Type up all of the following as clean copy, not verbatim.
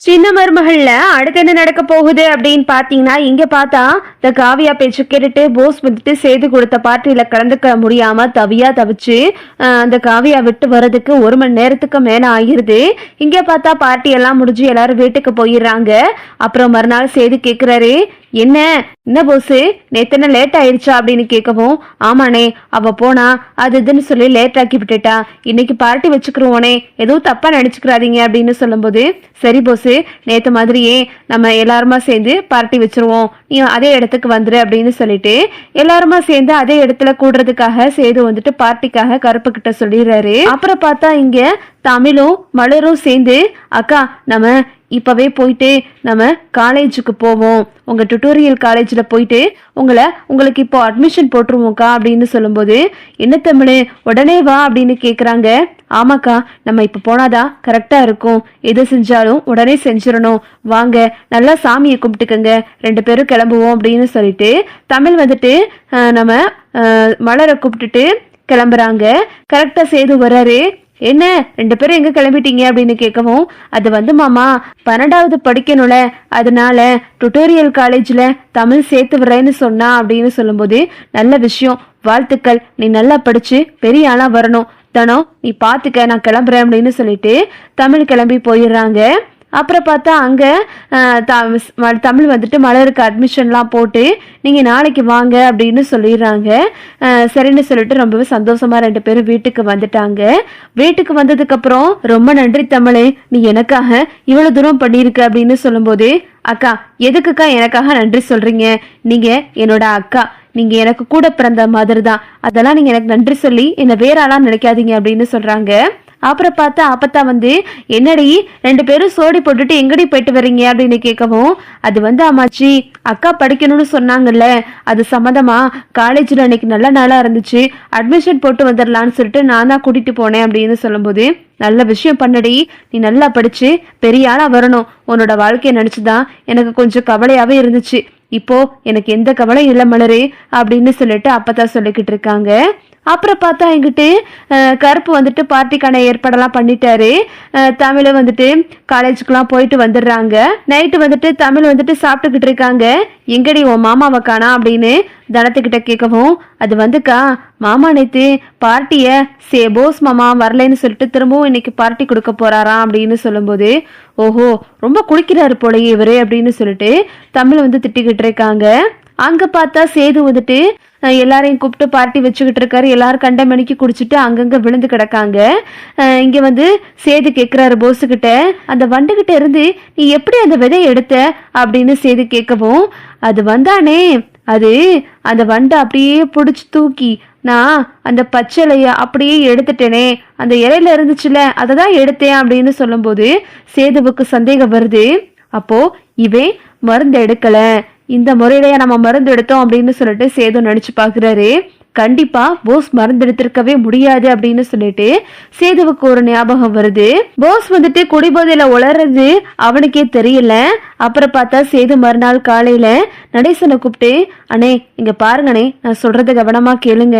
சின்ன மருமகள்ல அடுத்து என்ன நடக்க போகுது அப்படின்னு பாத்தீங்கன்னா இங்க பார்த்தா இந்த காவியா பேச்சு கேட்டுட்டு போஸ் வந்துட்டு செய்து கொடுத்த பார்ட்டியில கலந்துக்க முடியாம தவிச்சு அந்த காவியா விட்டு வர்றதுக்கு 1 மணி நேரத்துக்கு மேல ஆகிருது. இங்க பார்த்தா பார்ட்டி எல்லாம் முடிஞ்சு எல்லாரும் வீட்டுக்கு போயிடுறாங்க. அப்புறம் மறுநாள் செய்து கேக்குறாரு, என்ன என்ன போஸ் நேத்தன லேட் ஆயிடுச்சா அப்படின்னு கேட்கவும், ஆமாண்ணே அவ போனா அது இதுன்னு சொல்லி லேட் ஆக்கி விட்டுட்டா, இன்னைக்கு பார்ட்டி வச்சுக்கிறோனே எதுவும் தப்பா நினைச்சுக்கிறாதீங்க அப்படின்னு சொல்லும்போது, சரி போஸ் நேத்து மாதிரியே நம்ம எல்லாருமா சேர்ந்து பார்ட்டி வச்சிருவோம், நீ அதே இடத்துக்கு வந்துரு அப்படின்னு சொல்லிட்டு எல்லாருமா சேர்ந்து அதே இடத்துல கூடுறதுக்காக சேது வந்துட்டு பார்ட்டிக்காக கருப்பு கிட்ட சொல்லிடுறாரு. அப்புறம் பார்த்தா இங்க தமிழும் மலரும் சேர்ந்து, அக்கா நம்ம இப்பவே போயிட்டு நம்ம காலேஜுக்கு போவோம், உங்க டுட்டோரியல் காலேஜ்ல போயிட்டு உங்களுக்கு இப்போ அட்மிஷன் போட்டுருவோம்க்கா அப்படின்னு சொல்லும்போது, என்ன தமிழ் உடனே வா அப்படின்னு கேக்குறாங்க. ஆமாக்கா நம்ம இப்ப போனாதான் கரெக்டா இருக்கும், எது செஞ்சாலும் உடனே செஞ்சிடணும், வாங்க நல்லா சாமியை கும்பிட்டுக்கங்க 2 பேரும் கிளம்புவோம் அப்படின்னு சொல்லிட்டு தமிழ் வந்துட்டு நம்ம மலரை கூப்பிட்டுட்டு கிளம்புறாங்க. கரெக்டா சேது வர்றாரு. என்ன 2 பேரும் எங்க கிளம்பிட்டீங்க அப்படின்னு கேட்கவும், அது மாமா 12வது படிக்கணும்ல, அதனால டுட்டோரியல் காலேஜ்ல தமிழ் சேர்த்து விடுறேன்னு சொன்னா அப்படின்னு சொல்லும்போது, நல்ல விஷயம், வாழ்த்துக்கள், நீ நல்லா படிச்சு பெரிய ஆளா வரணும், தனம் நீ பாத்துக்க, நான் கிளம்புறேன் அப்படின்னு சொல்லிட்டு தமிழ் கிளம்பி போயிடுறாங்க. அப்புறம் பார்த்தா அங்க தமிழ் வந்துட்டு மலருக்கு அட்மிஷன்லாம் போட்டு நீங்க நாளைக்கு வாங்க அப்படின்னு சொல்லிடுறாங்க. சரின்னு சொல்லிட்டு ரொம்பவே சந்தோஷமா 2 பேரும் வீட்டுக்கு வந்துட்டாங்க. வீட்டுக்கு வந்ததுக்கு அப்புறம், ரொம்ப நன்றி தமிழே, நீ எனக்காக இவ்வளவு தூரம் பண்ணிருக்க அப்படின்னு சொல்லும்போது, அக்கா எதுக்குக்கா எனக்காக நன்றி சொல்றீங்க, நீங்க என்னோட அக்கா, நீங்க எனக்கு கூட பிறந்த மாதிரி தான், அதெல்லாம் நீங்க எனக்கு நன்றி சொல்லி என்ன வேற ஆளா நினைக்காதீங்க அப்படின்னு சொல்றாங்க. அப்புறம் பார்த்தா அப்பத்தா வந்து, என்னடி 2 பேரும் சோடி போட்டுட்டு எங்கடி போயிட்டு வர்றீங்க அப்படின்னு கேட்கவும், அது அம்மாச்சி அக்கா படிக்கணும்னு சொன்னாங்கல்ல, அது சம்மந்தமா காலேஜில் அன்னைக்கு நல்ல நாளாக இருந்துச்சு, அட்மிஷன் போட்டு வந்துடலான்னு சொல்லிட்டு நான் தான் கூட்டிட்டு போனேன் அப்படின்னு சொல்லும்போது, நல்ல விஷயம் பண்ணடி, நீ நல்லா படிச்சு பெரிய ஆளா வரணும், உன்னோட வாழ்க்கையை நினைச்சுதான் எனக்கு கொஞ்சம் கவலையாவே இருந்துச்சு, இப்போ எனக்கு எந்த கவலையும் இல்லை மலரே அப்படின்னு சொல்லிட்டு அப்பதான் சொல்லிக்கிட்டு இருக்காங்க. அப்புறம் பார்த்தா எங்கிட்டு கருப்பு வந்துட்டு பார்ட்டிக்கான ஏற்பாடெல்லாம் பண்ணிட்டாரு. தமிழ் வந்துட்டு காலேஜுக்குலாம் போயிட்டு வந்துடுறாங்க. நைட்டு வந்துட்டு தமிழ் வந்துட்டு சாப்பிட்டுக்கிட்டு இருக்காங்க. எங்கடி உன் மாமாவை காணா அப்படின்னு தனத்துக்கிட்ட கேட்கவும், அது மாமா நேத்து பார்ட்டிய போஸ் மாமா வரலைன்னு சொல்லிட்டு திரும்பவும் இன்னைக்கு பார்ட்டி கொடுக்க போறாராம் அப்படின்னு சொல்லும்போது, ஓஹோ ரொம்ப குளிக்கிறாரு போலயே இவரு அப்படின்னு சொல்லிட்டு தமிழ் திட்டிக்கிட்டு இருக்காங்க. அங்க பார்த்தா சேது வந்துட்டு எல்லாரையும் கூப்பிட்டு பார்ட்டி வச்சுக்கிட்டு இருக்காரு. எல்லாரும் கண்ட மணிக்கு குடிச்சிட்டு அங்கங்க விழுந்து கிடக்காங்க. இங்க சேது கேட்கிறாரு போஸுக்கிட்ட, அந்த வண்டுகிட்ட இருந்து நீ எப்படி அந்த விதையை எடுத்த அப்படின்னு சேது கேட்கவும், அது வந்தானே, அது அந்த வண்டை அப்படியே பிடிச்சி தூக்கி நான் அந்த பச்சைலைய அப்படியே எடுத்துட்டேனே, அந்த இலையில இருந்துச்சுல அதை தான் எடுத்தேன் அப்படின்னு சொல்லும்போது சேதுவுக்கு சந்தேகம் வருது. அப்போ இவன் மருந்து எடுக்கல, இந்த முறையிலேயே நம்ம மருந்து எடுத்தோம் அப்படின்னு சொல்லிட்டு சேது நினைச்சு பாக்குறாரு. கண்டிப்பா போஸ் மருந்து எடுத்திருக்கவே முடியாது அப்படின்னு சொல்லிட்டு சேதுவுக்கு ஒரு ஞாபகம் வருது. போஸ் குடிபோதையில உளறது அவனுக்கே தெரியல. அப்புறம் பார்த்தா சேது மறுநாள் காலையில நடேசனை கூப்பிட்டு, அண்ணே இங்க பாருங்கண்ணே, நான் சொல்றத கவனமா கேளுங்க,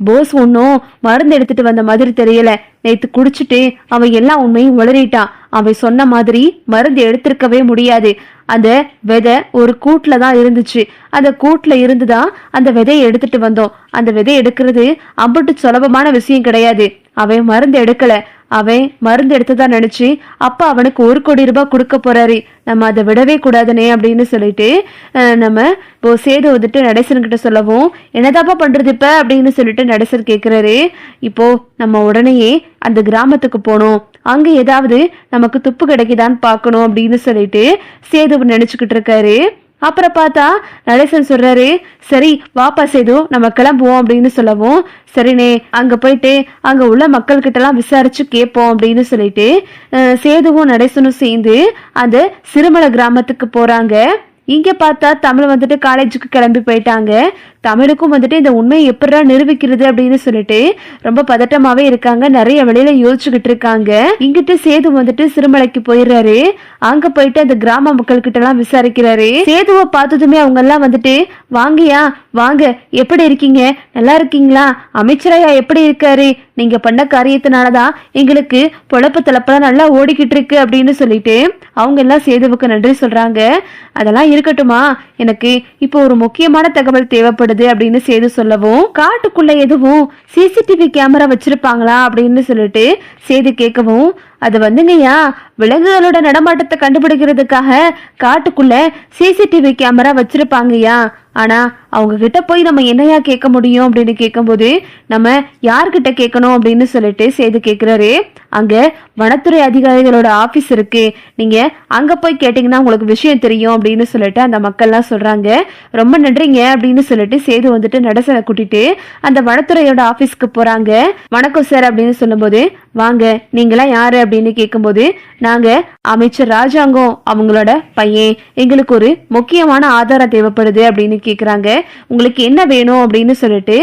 போஸ் ஒன்னும் மருந்து எடுத்துட்டு வந்த மாதிரி தெரியல, நேத்து குடிச்சிட்டு அவன் எல்லா உண்மையும் உளறிட்டான், அவன் சொன்ன மாதிரி மருந்து எடுத்திருக்கவே முடியாது, அந்த விதை ஒரு கூட்டுல தான் இருந்துச்சு, அந்த கூட்டுல இருந்துதான் அந்த விதையை எடுத்துட்டு வந்தோம், அந்த விதை எடுக்கிறது அம்பட்டு சுலபமான விஷயம் கிடையாது, அவன் மருந்து எடுக்கல, அவன் மருந்து எடுத்ததா நினைச்சு அப்பா அவனுக்கு 1 கோடி ரூபாய் கொடுக்க போறாரு, நம்ம அதை விடவே கூடாதுனே அப்படின்னு சொல்லிட்டு நம்ம சேது நடேசன்கிட்ட சொல்லவும், என்னதாப்பா பண்றது இப்ப அப்படின்னு சொல்லிட்டு நடேசன் கேக்குறாரு. இப்போ நம்ம உடனேயே அந்த கிராமத்துக்கு போனோம், அங்க ஏதாவது நமக்கு துப்பு கிடைக்குதான்னு பாக்கணும் அப்படின்னு சொல்லிட்டு சேது நினைச்சுக்கிட்டு இருக்காரு. அப்புறம் பார்த்தா நடேசன் சொல்றாரு, சரி வாப்பா சேது நம்ம கிளம்புவோம் அப்படின்னு சொல்லவும், சரினே அங்க போயிட்டு அங்க உள்ள மக்கள் கிட்ட எல்லாம் விசாரிச்சு கேட்போம் அப்படின்னு சொல்லிட்டு சேதுவும் நடேசனும் சேர்ந்து அந்த சிறுமலை கிராமத்துக்கு போறாங்க. இங்க பார்த்தா தமிழ் வந்துட்டு காலேஜுக்கு கிளம்பி போயிட்டாங்க. தமிழுக்கும் வந்துட்டு இந்த உண்மையை எப்படா நிரூபிக்கிறது அப்படின்னு சொல்லிட்டு ரொம்ப பதட்டமாவே இருக்காங்க. நிறைய வழியில யோசிச்சுக்கிட்டு இருக்காங்க. இங்கிட்டு சேது வந்துட்டு சிறுமலைக்கு போயிடுறாரு. அங்க போயிட்டு அந்த கிராம மக்கள் கிட்ட எல்லாம் விசாரிக்கிறாரு. சேதுவை பார்த்ததுமே அவங்க எல்லாம் வந்துட்டு வாங்கயா வாங்க, எப்படி இருக்கீங்க, நல்லா இருக்கீங்களா, அமைச்சரையா எப்படி இருக்காரு, நீங்க பண்ண காரியத்தினாலதான் எங்களுக்கு பொழப்பு தலப்பெல்லாம் நல்லா ஓடிக்கிட்டு இருக்கு அப்படின்னு சொல்லிட்டு அவங்க எல்லாம் சேதுவுக்கு நன்றி சொல்றாங்க. அதெல்லாம் இருக்கட்டுமா, எனக்கு இப்போ ஒரு முக்கியமான தகவல் தேவைப்படுது அப்படின்னு சேது சொல்லவும், காட்டுக்குள்ள எதுவும் சிசிடிவி கேமரா வச்சிருப்பாங்களா அப்படின்னு சொல்லிட்டு சேது கேட்கவும், அது வந்துங்கய்யா விலங்குகளோட நடமாட்டத்தை கண்டுபிடிக்கிறதுக்காக காட்டுக்குள்ள சிசிடிவி கேமரா வச்சிருப்பாங்கய்யா. ஆனா அவங்க கிட்ட போய் நம்ம என்னையா கேட்க முடியும் அப்படின்னு கேட்கும்போது, நம்ம யார்கிட்ட கேட்கணும் அப்படின்னு சொல்லிட்டு சேது கேட்கிறாரு. அங்க வனத்துறை அதிகாரிகளோட ஆபீஸ் இருக்கு, நீங்க அங்க போய் கேட்டீங்கன்னா உங்களுக்கு விஷயம் தெரியும் அப்படின்னு சொல்லிட்டு அந்த மக்கள்லாம் சொல்றாங்க. ரொம்ப நன்றிங்க அப்படின்னு சொல்லிட்டு சேது வந்துட்டு நடசனை கூட்டிட்டு அந்த வனத்துறையோட ஆபீஸ்க்கு போறாங்க. வணக்கம் சார் அப்படின்னு சொல்லும்போது, வாங்க நீங்களாம் யாரு அப்படின்னு கேட்கும்போது, நாங்க அமைச்சர் ராஜாங்கம் அவங்களோட பையன், எங்களுக்கு ஒரு முக்கியமான ஆதாரம் தேவைப்படுது அப்படின்னு கேக்குறாங்க. உங்களுக்கு என்ன வேணும் அப்படின்னு சொல்லிட்டு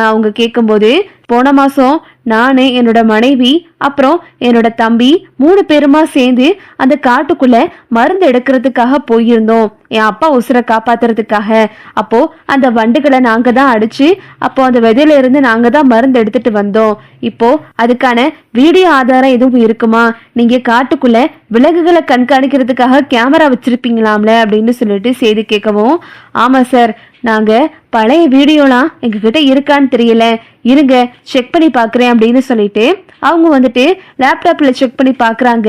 அவங்க கேட்கும்போது, போன மாசம் நானு என்னோட மனைவி அப்புறம் என்னோட தம்பி 3 பேருமா சேர்ந்து அந்த காட்டுக்குள்ள மருந்து எடுக்கிறதுக்காக போயிருந்தோம், என் அப்பா உசுரை காப்பாத்துறதுக்காக. அப்போ அந்த வண்டுகளை நாங்க தான் அடிச்சு அப்போ அந்த விதையில இருந்து நாங்க தான் மருந்து எடுத்துட்டு வந்தோம். இப்போ அதுக்கான வீடியோ ஆதாரம் எதுவும் இருக்குமா, நீங்க காட்டுக்குள்ள விலங்குகளை கண்காணிக்கிறதுக்காக கேமரா வச்சிருப்பீங்களாம்ல அப்படின்னு சொல்லிட்டு செய்தி கேட்கவும், ஆமா சார், நாங்க பழைய வீடியோலாம் எங்ககிட்ட இருக்கான்னு தெரியல, இருங்க செக் பண்ணி பாக்குறேன் அப்படின்னு சொல்லிட்டு அவங்க வந்துட்டு லேப்டாப்ல செக் பண்ணி பாக்குறாங்க.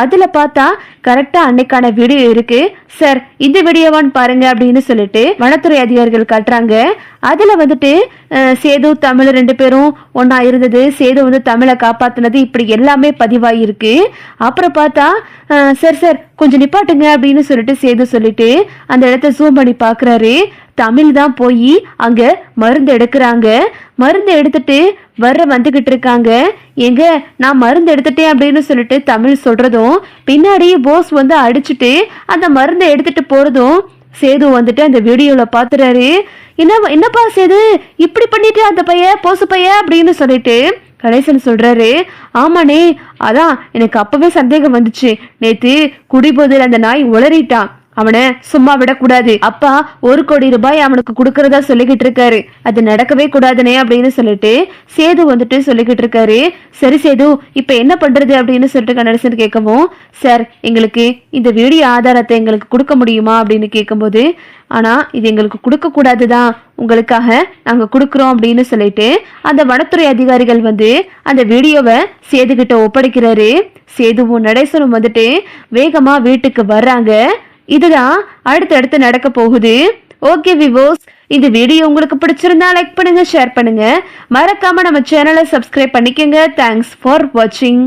அதுல பார்த்தா கரெக்டா அன்னைக்கான வீடியோ இருக்கு. சார் இந்த வீடியோவான்னு பாருங்க அப்படின்னு சொல்லிட்டு வனத்துறை அதிகாரிகள் காட்டுறாங்க. அதுல வந்துட்டு சேது தமிழ் 2 பேரும் ஒன்னா இருந்தது, சேது வந்து தமிழை காப்பாத்தினது, இப்படி எல்லாமே பதிவாயிருக்கு. அப்புறம் பார்த்தா சார் சார் கொஞ்சம் நிப்பாட்டுங்க அப்படின்னு சொல்லிட்டு சேது சொல்லிட்டு அந்த இடத்த ஜூம் பண்ணி பாக்குறாரு. தமிழ் தான் போய் அங்க மருந்து எடுக்கிறாங்க. மருந்து எடுத்துட்டு வந்துகிட்டு இருக்காங்க. எங்க நான் மருந்து எடுத்துட்டேன் அப்படின்னு சொல்லிட்டு தமிழ் சொல்றதும், பின்னாடி போஸ் வந்து அடிச்சுட்டு அந்த மருந்தை எடுத்துட்டு போறதும் சேது வந்துட்டு அந்த வீடியோல பாத்துறாரு. என்னப்பா சேது இப்படி பண்ணிட்டு அந்த பையன் போசு பையன் அப்படின்னு சொல்லிட்டு கணேசன் சொல்றாரு. ஆமாண்ணே, அதான் எனக்கு அப்பவே சந்தேகம் வந்துச்சு, நேத்து குடிபோதையில அந்த நாய் உளறிட்டான், அவனை சும்மா விடக்கூடாது, அப்பா 1 கோடி ரூபாய் அவனுக்கு கொடுக்கறதா சொல்லிக்கிட்டு இருக்காரு, அது நடக்கவே கூடாதுனே அப்படின்னு சொல்லிட்டு சேது வந்துட்டு சொல்லிக்கிட்டு இருக்காரு. சரி சேது இப்ப என்ன பண்றது அப்படின்னு சொல்லிட்டு கணேசன் கேட்கவும், சார் எங்களுக்கு இந்த வீடியோ ஆதாரத்தை எங்களுக்கு கொடுக்க முடியுமா அப்படின்னு கேட்கும்போது, ஆனா இது எங்களுக்கு கொடுக்க கூடாதுதான், உங்களுக்காக நாங்க கொடுக்குறோம் அப்படின்னு சொல்லிட்டு அந்த வனத்துறை அதிகாரிகள் வந்து அந்த வீடியோவை சேது கிட்ட ஒப்படைக்கிறாரு. சேதுவும் நடேசனும் வந்துட்டு வேகமா வீட்டுக்கு வர்றாங்க. இதுதான் அடுத்தடுத்து நடக்க போகுது. ஓகே விவோஸ், இந்த வீடியோ உங்களுக்கு பிடிச்சிருந்தா லைக் பண்ணுங்க, ஷேர் பண்ணுங்க, மறக்காம நம்ம சேனலை சப்ஸ்கிரைப் பண்ணிக்கங்க. தேங்க்ஸ் ஃபார் வாட்சிங்.